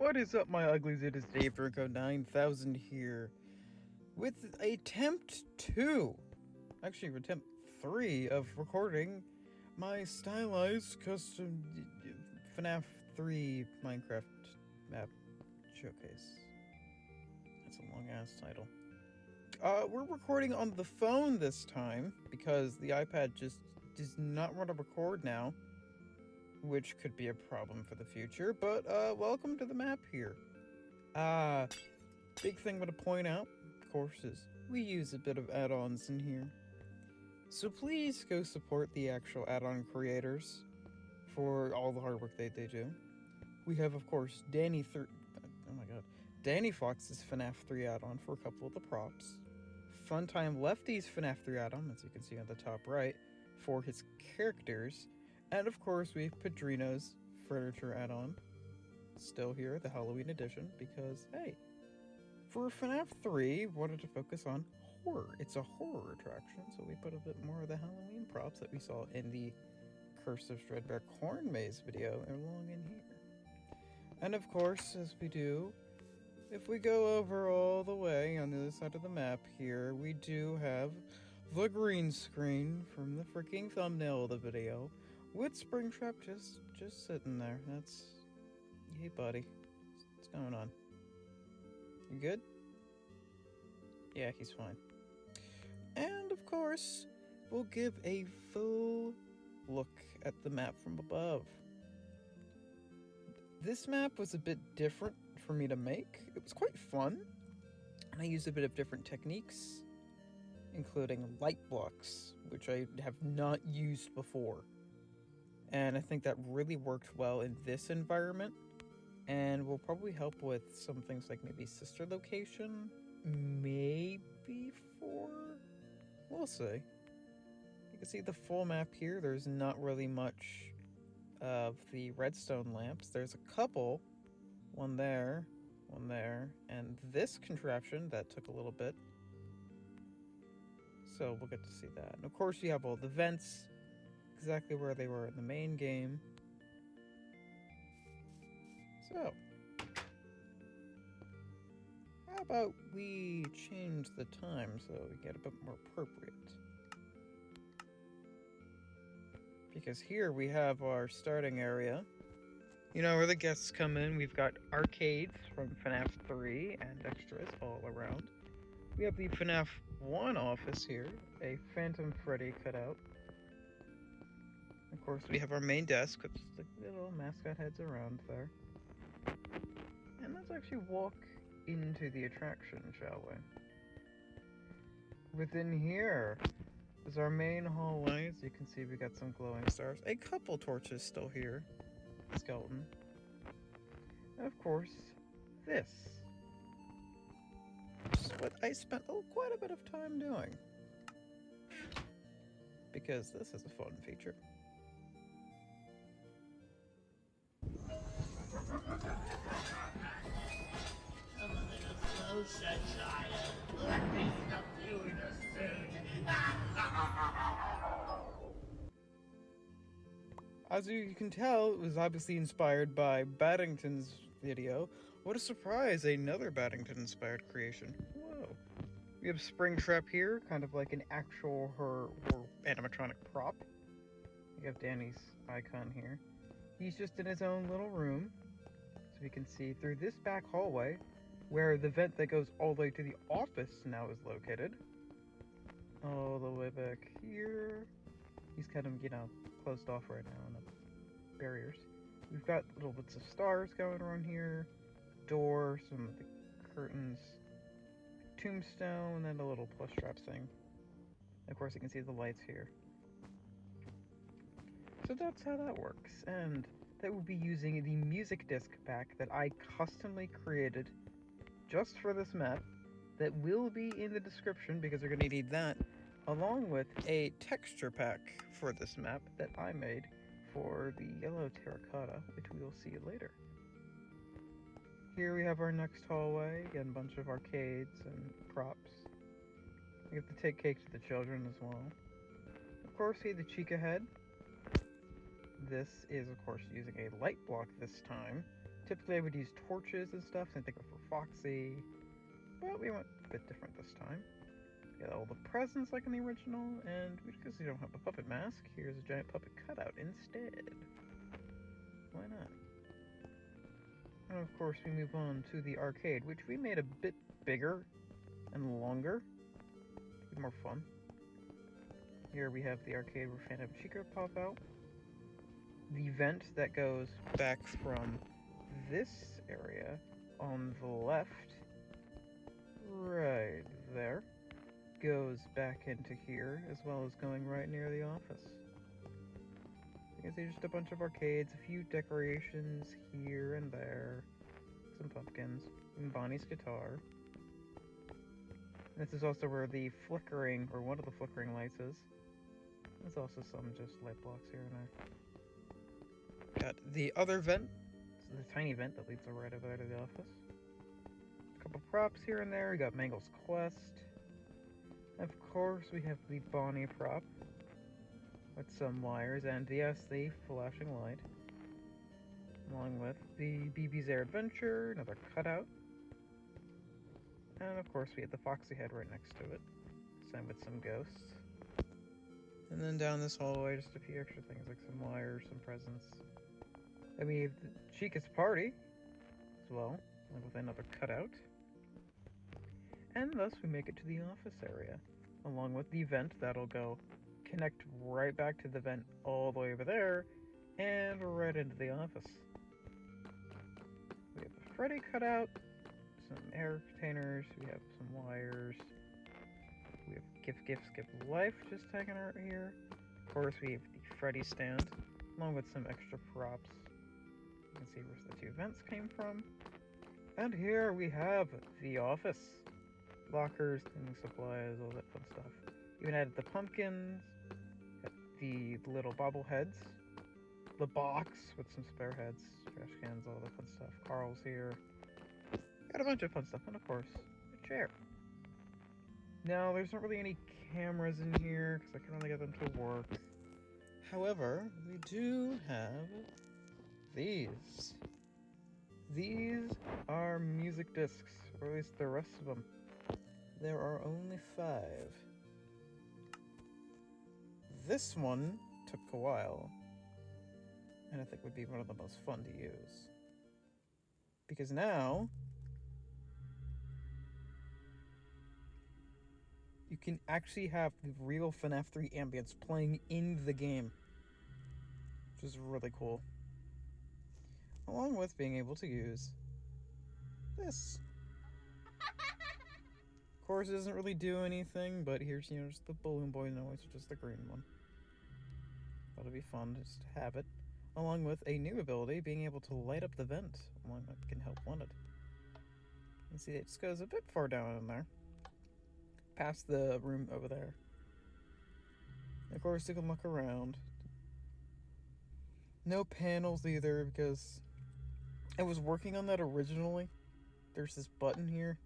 What is up, my uglies? It is Dave Virgo 9000 here with attempt 2, actually attempt 3 of recording my stylized custom FNAF 3 Minecraft map showcase. That's a long ass title. We're recording on the phone this time because the iPad just does not want to record now, which could be a problem for the future, but welcome to the map here. Big thing I want to point out, of course, is we use a bit of add-ons in here. So please go support the actual add-on creators for all the hard work they do. We have, of course, Danny Fox's FNAF 3 add-on for a couple of the props. Funtime Lefty's FNAF 3 add-on, as you can see on the top right, for his characters. And of course, we have Padrino's furniture add-on, still here, the Halloween edition, because, hey, for FNAF 3, wanted to focus on horror. It's a horror attraction, so we put a bit more of the Halloween props that we saw in the Curse of Shredbear Corn Maze video along in here. And of course, as we do, if we go over all the way on the other side of the map here, we do have the green screen from the freaking thumbnail of the video, with Springtrap just sitting there. That's... Hey, buddy. What's going on? You good? Yeah, he's fine. And, of course, we'll give a full look at the map from above. This map was a bit different for me to make. It was quite fun, and I used a bit of different techniques, including light blocks, which I have not used before. And I think that really worked well in this environment, and will probably help with some things like maybe sister location, maybe 4? We'll see. You can see the full map here. There's not really much of the redstone lamps. There's a couple, one there, and this contraption that took a little bit. So we'll get to see that. And of course you have all the vents, exactly where they were in the main game. So, how about we change the time so we get a bit more appropriate? Because here we have our starting area. You know, where the guests come in. We've got arcades from FNAF 3 and extras all around. We have the FNAF 1 office here, a Phantom Freddy cutout. Of course, we have our main desk with just like little mascot heads around there. And let's actually walk into the attraction, shall we? Within here is our main hallway. As you can see, we got some glowing stars. A couple torches still here. Skeleton. And of course, this. Which is what I spent quite a bit of time doing. Because this is a fun feature. As you can tell, it was obviously inspired by Baddington's video. What a surprise, another Baddington-inspired creation. Whoa. We have Springtrap here, kind of like an actual or animatronic prop. You have Danny's icon here. He's just in his own little room, so we can see through this back hallway, where the vent that goes all the way to the office now is located. All the way back here. He's kind of, closed off right now on the barriers. We've got little bits of stars going around here, door, some of the curtains, tombstone, and a little plush strap thing. Of course, you can see the lights here. So that's how that works, and that will be using the music disc pack that I customly created just for this map. That will be in the description because we're going to need that, along with a texture pack for this map that I made for the yellow terracotta, which we will see later. Here we have our next hallway, again, a bunch of arcades and props. We have to take cake to the children as well. Of course, see the Chica head. This is, of course, using a light block this time Typically I would use torches and stuff, and think of for Foxy, but we went a bit different this time. Got all the presents like in the original, and because we don't have a puppet mask, here's a giant puppet cutout instead. Why not? And of course we move on to the arcade, which we made a bit bigger and longer to be more fun. Here we have the arcade where Phantom Chica pop out. The vent that goes back from this area on the left, right there, goes back into here, as well as going right near the office. You can see just a bunch of arcades, a few decorations here and there, some pumpkins, and Bonnie's guitar. And this is also where the flickering, or one of the flickering lights is. There's also some just light blocks here and there. Got the other vent, so the tiny vent that leads right over there to the office. A couple props here and there. We got Mangle's Quest. Of course, we have the Bonnie prop with some wires, and yes, the flashing light. Along with the BB's Air Adventure, another cutout. And of course, we have the Foxy head right next to it. Same with some ghosts. And then down this hallway, just a few extra things like some wires, some presents. Then we have the Chica's Party as well, with another cutout. And thus we make it to the office area, along with the vent that'll go connect right back to the vent all the way over there, and right into the office. We have the Freddy cutout, some air containers, we have some wires, we have Skip Life just hanging out here. Of course, we have the Freddy stand, along with some extra props. You can see where the two vents came from. And here we have the office. Lockers, cleaning supplies, all that fun stuff. Even added the pumpkins, the little bobbleheads, the box with some spare heads, trash cans, all that fun stuff. Carl's here. Got a bunch of fun stuff, and of course, a chair. Now, there's not really any cameras in here, because I can only get them to work. However, we do have these. These are music discs, or at least the rest of them. There are only 5. This one took a while, and I think would be one of the most fun to use. Because now, you can actually have the real FNAF 3 ambience playing in the game, which is really cool. Along with being able to use this. Of course, it doesn't really do anything, but here's, just the balloon boy noise, just the green one. That'll be fun just to have it. Along with a new ability, being able to light up the vent. Along with can help wanted. You can see it just goes a bit far down in there. Past the room over there. Of course, you can look around. No panels either, because I was working on that originally. There's this button here.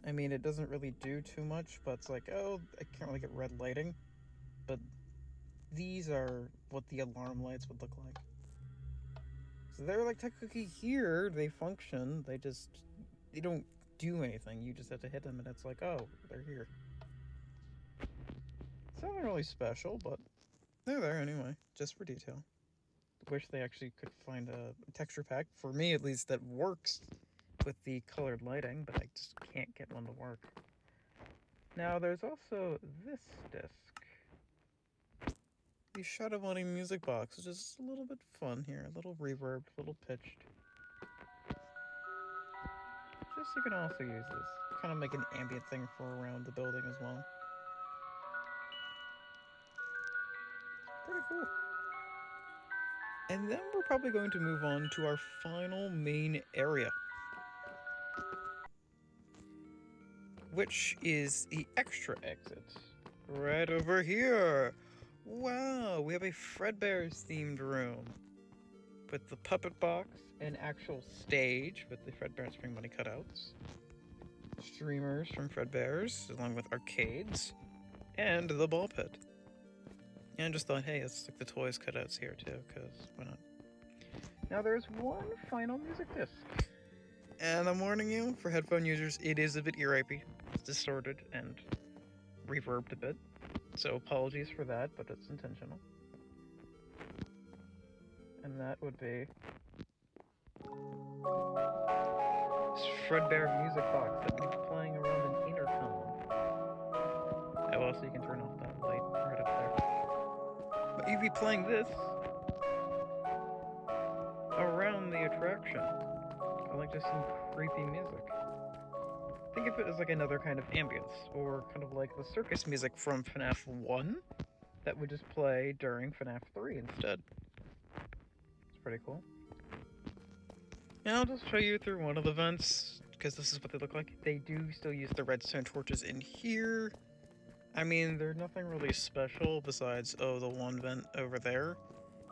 I mean, it doesn't really do too much, but it's like, oh, I can't really get red lighting. But these are what the alarm lights would look like. So they're like technically here, they function, they don't do anything. You just have to hit them and it's like, oh, they're here. It's nothing really special, but they're there anyway, just for detail. Wish they actually could find a texture pack, for me at least, that works with the colored lighting, but I just can't get one to work. Now there's also this disc. The Shadow Money music box is just a little bit fun here, a little reverbed, a little pitched. Just so you can also use this. Kind of make an ambient thing for around the building as well. Pretty cool. And then we're probably going to move on to our final main area, which is the extra exit. Right over here. Wow, we have a Fredbear's themed room with the puppet box, an actual stage with the Fredbear Spring Money cutouts, streamers from Fredbear's, along with arcades, and the ball pit. And I just thought, hey, let's stick the toys cutouts here too, because why not? Now there's one final music disc. And I'm warning you, for headphone users, it is a bit ear-rapey. It's distorted and reverbed a bit. So apologies for that, but it's intentional. And that would be this Fredbear music box that would be playing around an intercom. Oh, also you can turn off that light right up there. But you'd be playing this around the attraction. I like just some creepy music. Think of it as like another kind of ambience, or kind of like the circus music from FNAF 1 that would just play during FNAF 3 instead. It's pretty cool. And I'll just show you through one of the vents, because this is what they look like. They do still use the redstone torches in here. I mean, they're nothing really special besides, oh, the one vent over there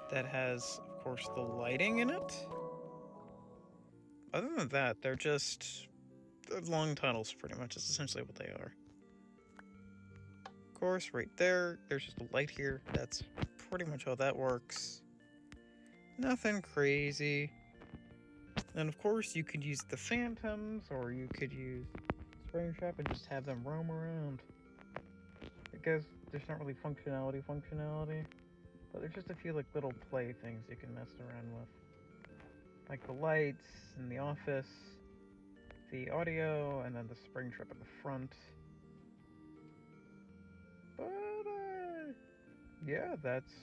that has, of course, the lighting in it. Other than that, they're long tunnels, pretty much. That's essentially what they are. Of course, right there, there's just a light here. That's pretty much how that works. Nothing crazy. And of course, you could use the phantoms, or you could use Springtrap and just have them roam around. Because there's not really functionality, but there's just a few like little play things you can mess around with. Like the lights in the office, the audio, and then the Springtrap at the front. But, yeah, that's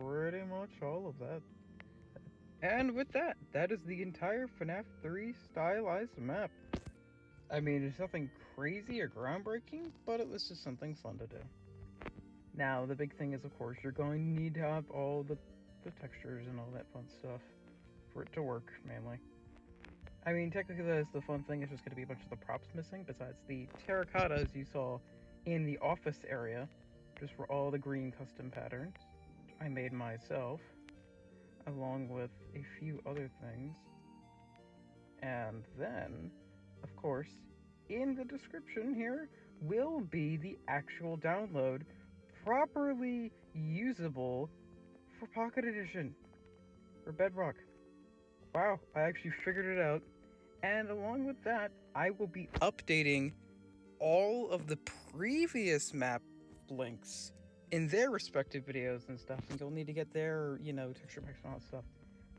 pretty much all of that. And with that, that is the entire FNAF 3 stylized map. I mean, it's nothing crazy or groundbreaking, but it was just something fun to do. Now, the big thing is, of course, you're going to need to have all the textures and all that fun stuff for it to work, mainly. I mean, technically that's the fun thing, it's just going to be a bunch of the props missing, besides the terracottas you saw in the office area, just for all the green custom patterns, which I made myself, along with a few other things. And then, of course, in the description here will be the actual download, properly usable for Pocket Edition, or Bedrock. Wow, I actually figured it out. And along with that, I will be updating all of the previous map links in their respective videos and stuff, and you'll need to get their, texture packs and all that stuff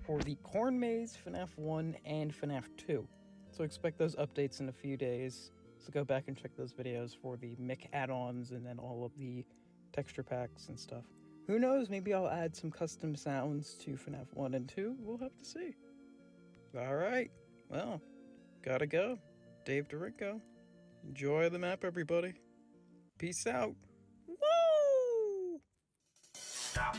for the Corn Maze, FNAF 1, and FNAF 2. So expect those updates in a few days. So go back and check those videos for the Mick add-ons and then all of the texture packs and stuff. Who knows, maybe I'll add some custom sounds to FNAF 1 and 2. We'll have to see. Alright, well, gotta go. Dave DeRicco. Enjoy the map, everybody. Peace out. Woo! Stop.